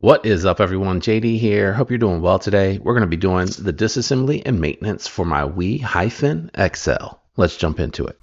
What is up, everyone? JD here. Hope you're doing well today. We're going to be doing the disassembly and maintenance for my Wii-XL. Let's jump into it.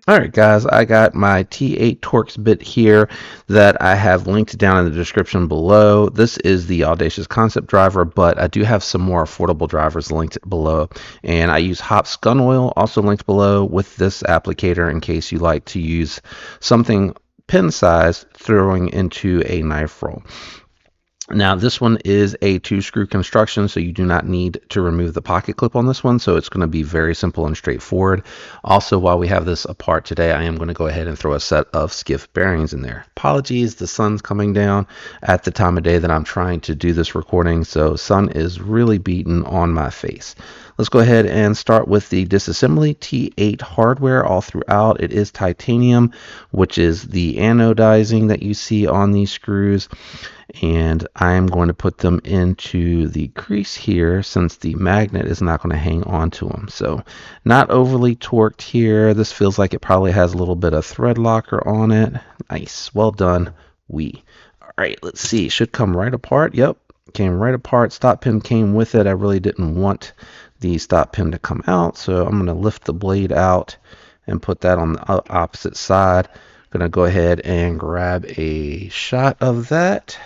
Alright guys, I got my T8 Torx bit here that I have linked down in the description below. This is the Audacious Concept driver, but I do have some more affordable drivers linked below. And I use Hop's Gun Oil, also linked below, with this applicator in case you like to use something pin size throwing into a knife roll. Now this one is a 2-screw construction, so you do not need to remove the pocket clip on this one, so it's going to be very simple and straightforward. Also, while we have this apart today, I am going to go ahead and throw a set of skiff bearings in there. Apologies, the sun's coming down at the time of day that I'm trying to do this recording, so sun is really beating on my face. Let's go ahead and start with the disassembly. T8 hardware all throughout. It is titanium, which is the anodizing that you see on these screws. And I'm going to put them into the crease here since the magnet is not going to hang on to them. So not overly torqued here. This feels like it probably has a little bit of thread locker on it. Nice. Well done, Wii. All right, let's see. It should come right apart. Yep, came right apart. Stop pin came with it. I really didn't want the stop pin to come out, so I'm going to lift the blade out and put that on the opposite side. I'm going to go ahead and grab a shot of that.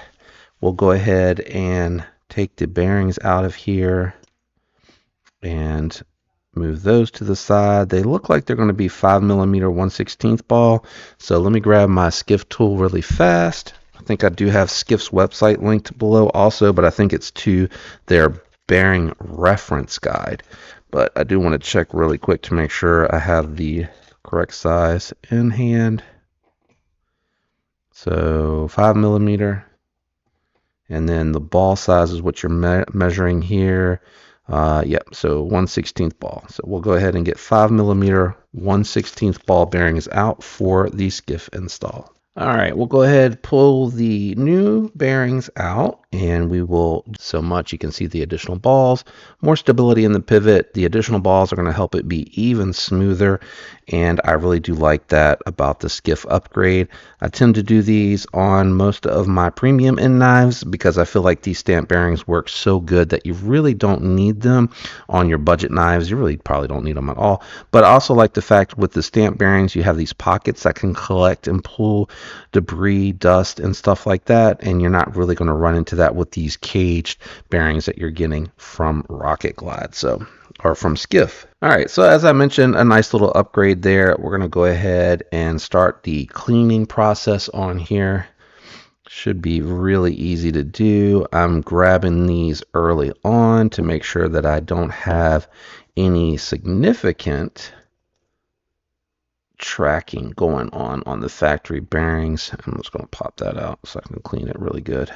We'll go ahead and take the bearings out of here and move those to the side. They look like they're going to be 5mm 1/16 ball. So let me grab my skiff tool really fast. I think I do have Skiff's website linked below also, but I think it's to their bearing reference guide. But I do want to check really quick to make sure I have the correct size in hand. So 5mm. And then the ball size is what you're measuring here. Yep, so 1/16 ball. So we'll go ahead and get 5mm 1/16 ball bearings out for the skiff install. All right, we'll go ahead, pull the new bearings out, and we will so much. You can see the additional balls, more stability in the pivot. The additional balls are going to help it be even smoother, and I really do like that about the skiff upgrade. I tend to do these on most of my premium end knives because I feel like these stamp bearings work so good that you really don't need them on your budget knives. You really probably don't need them at all. But I also like the fact with the stamp bearings, you have these pockets that can collect and pull debris, dust, and stuff like that, and you're not really going to run into that with these caged bearings that you're getting from Rocket Glide, or from Skiff. All right, so as I mentioned, a nice little upgrade there. We're going to go ahead and start the cleaning process on here. Should be really easy to do. I'm grabbing these early on to make sure that I don't have any significant tracking going on the factory bearings. I'm just going to pop that out so I can clean it really good.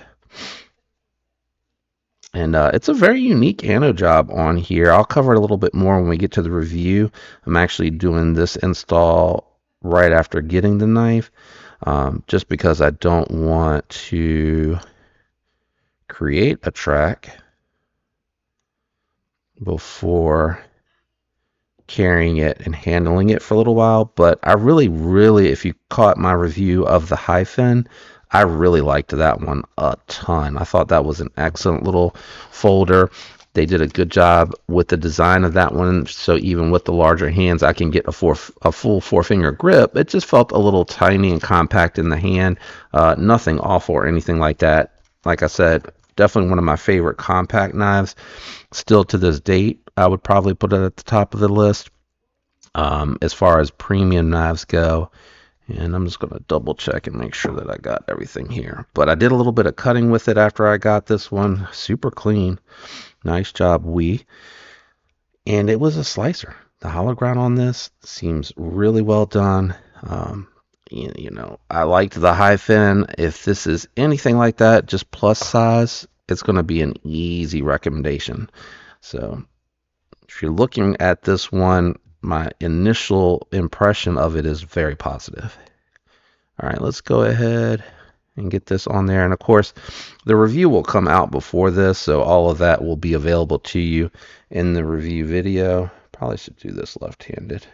And it's a very unique anode job on here. I'll cover it a little bit more when we get to the review. I'm actually doing this install right after getting the knife, just because I don't want to create a track before carrying it and handling it for a little while. But I really, if you caught my review of the hyphen, I really liked that one a ton. I thought that was an excellent little folder. They did a good job with the design of that one, so even with the larger hands, I can get a full 4-finger grip. It just felt a little tiny and compact in the hand. Nothing awful or anything like that. Like I said, definitely one of my favorite compact knives. Still to this date, I would probably put it at the top of the list as far as premium knives go. And I'm just going to double check and make sure that I got everything here. But I did a little bit of cutting with it after I got this one. Super clean. Nice job, Wii. And it was a slicer. The hollow ground on this seems really well done. You know, I liked the hyphen. If this is anything like that, just plus size, it's going to be an easy recommendation. So if you're looking at this one, my initial impression of it is very positive. All right, let's go ahead and get this on there. And of course, the review will come out before this, so all of that will be available to you in the review video. Probably should do this left-handed.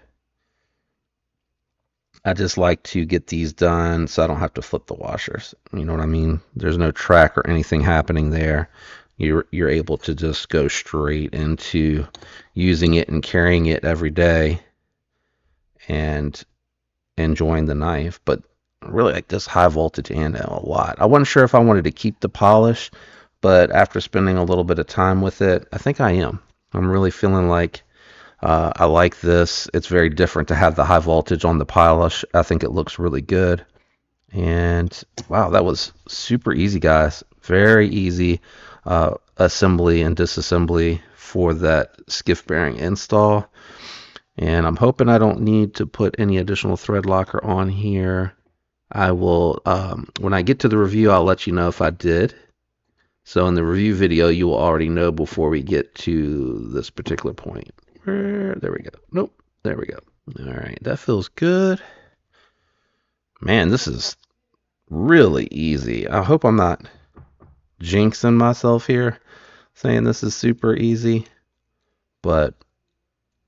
I just like to get these done so I don't have to flip the washers. You know what I mean? There's no track or anything happening there. You're able to just go straight into using it and carrying it every day and enjoying the knife. But I really like this high voltage handheld a lot. I wasn't sure if I wanted to keep the polish, but after spending a little bit of time with it, I think I am. I'm really feeling like I like this. It's very different to have the high voltage on the polish. I think it looks really good. And wow, that was super easy, guys. Very easy assembly and disassembly for that skiff bearing install. And I'm hoping I don't need to put any additional thread locker on here. I will, when I get to the review, I'll let you know if I did. So in the review video, you will already know before we get to this particular point. There we go. Nope. There we go. All right. That feels good. Man, this is really easy. I hope I'm not jinxing myself here saying this is super easy, but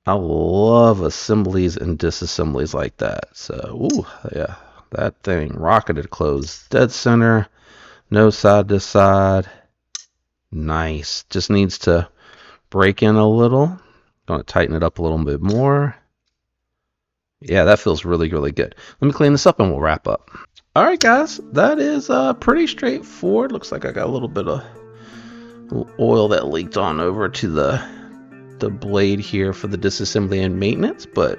I love assemblies and disassemblies like that. So, ooh, yeah, that thing rocketed closed dead center, no side to side. Nice. Just needs to break in a little. Going to tighten it up a little bit more. Yeah, that feels really, really good. Let me clean this up and we'll wrap up. All right, guys, that is pretty straightforward. Looks like I got a little bit of oil that leaked on over to the blade here for the disassembly and maintenance, but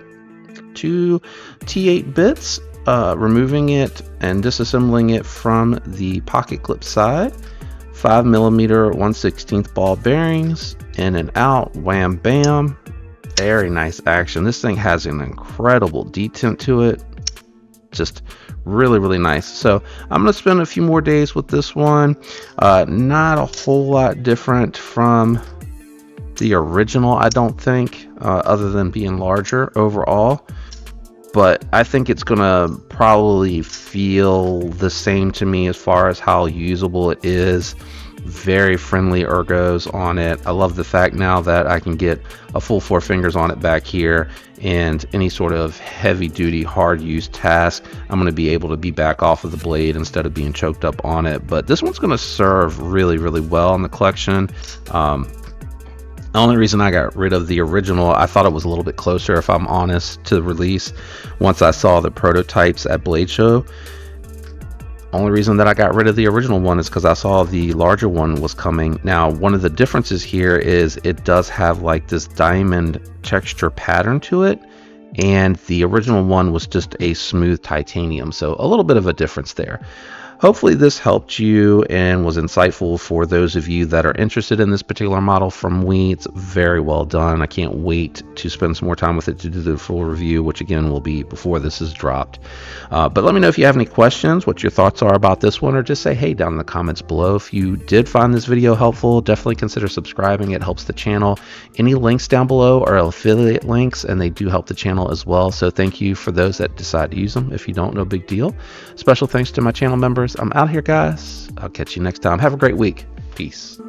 2 T8 bits, removing it and disassembling it from the pocket clip side, 5mm 1/16 ball bearings, in and out, wham bam. Very nice action. This thing has an incredible detent to it. Just really, really nice. So I'm going to spend a few more days with this one. Not a whole lot different from the original, I don't think, other than being larger overall. But I think it's going to probably feel the same to me as far as how usable it is. Very friendly ergos on it. I love the fact now that I can get a full 4 fingers on it back here, and any sort of heavy duty hard use task, I'm going to be able to be back off of the blade instead of being choked up on it. But this one's going to serve really, really well in the collection. The only reason I got rid of the original, I thought it was a little bit closer, if I'm honest, to the release once I saw the prototypes at Blade Show. Only reason that I got rid of the original one is because I saw the larger one was coming. Now, one of the differences here is it does have like this diamond texture pattern to it, and the original one was just a smooth titanium, so a little bit of a difference there. Hopefully this helped you and was insightful for those of you that are interested in this particular model from WE. It's very well done. I can't wait to spend some more time with it to do the full review, which again will be before this is dropped. But let me know if you have any questions, what your thoughts are about this one, or just say hey down in the comments below. If you did find this video helpful, definitely consider subscribing. It helps the channel. Any links down below are affiliate links, and they do help the channel as well. So thank you for those that decide to use them. If you don't, no big deal. Special thanks to my channel members. I'm out here, guys. I'll catch you next time. Have a great week. Peace.